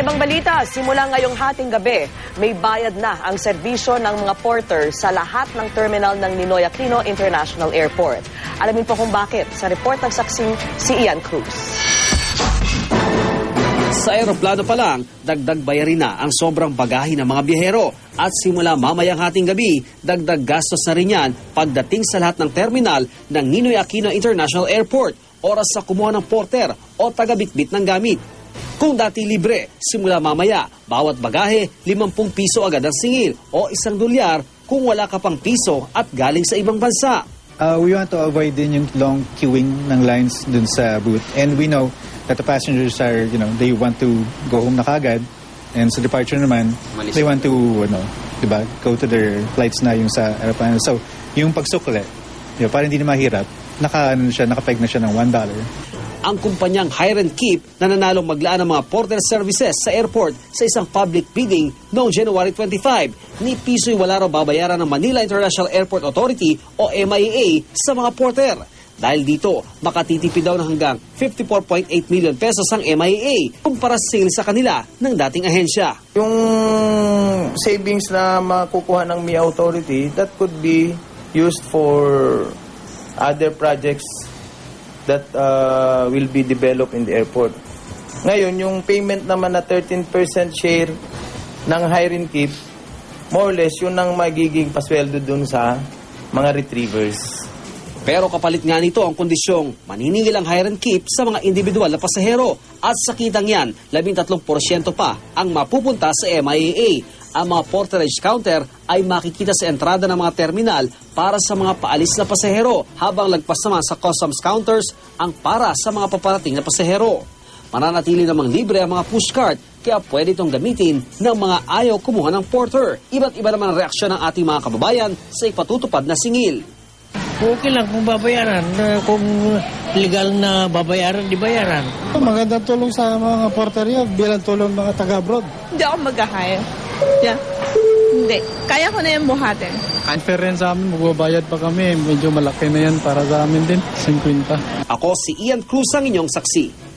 Sa ibang balita, simula ngayong hating gabi, may bayad na ang serbisyo ng mga porter sa lahat ng terminal ng Ninoy Aquino International Airport. Alamin po kung bakit sa report ng saksing si Ian Cruz. Sa aeroplano pa lang, dagdag bayarin na ang sobrang bagahe ng mga biyahero. At simula mamayang hating gabi, dagdag gastos na rin yan pagdating sa lahat ng terminal ng Ninoy Aquino International Airport, oras sa kumuha ng porter o taga-bitbit ng gamit. Kung dati libre, simula mamaya, bawat bagahe, 50 piso agad ang singil o $1 kung wala ka pang piso at galing sa ibang bansa. We want to avoid din yung long queuing ng lines dun sa booth. And we know that the passengers are, they want to go home na kagad. And sa departure naman, they want to, diba, go to their flights na yung sa aeroplane. So, yung pagsukli, para hindi na mahirap, nakapeg na siya ng $1. Ang kumpanyang Hire and Keep na nanalong maglaan ng mga porter services sa airport sa isang public bidding noong January 25. Ni piso'y wala raw babayaran ng Manila International Airport Authority o MIA sa mga porter. Dahil dito, makatitipid daw ng hanggang 54.8 million pesos ang MIA kumpara sa kanila ng dating ahensya. Yung savings na makukuha ng MIA Authority, that could be used for other projects that will be developed in the airport. Ngayon, yung payment naman na 13% share ng Hire and Keep, more or less, yun ang magiging pasweldo dun sa mga retrievers. Pero kapalit nga nito ang kondisyong maniningil ang Hire and Keep sa mga individual na pasahero at sa kitang yan, 13% pa ang mapupunta sa MIA. Ang mga porterage counter ay makikita sa entrada ng mga terminal para sa mga paalis na pasahero habang lagpas naman sa customs counters ang para sa mga paparating na pasahero. Mananatili namang libre ang mga pushcart kaya pwede itong gamitin ng mga ayaw kumuha ng porter. Iba't iba naman ang reaksyon ng ating mga kababayan sa ipatutupad na singil. Okay lang kung babayaran. Kung legal na babayaran, di bayaran. Magandang tulong sa mga porter yun bilang tulong mga taga-abroad. Hindi ako mag-hire. Yeah. Hindi. Kaya ko na yung buhatin. Unfair rin sa amin, magbabayad pa kami. Medyo malaki na yan para sa amin din, 50. Ako si Ian Cruz ang inyong saksi.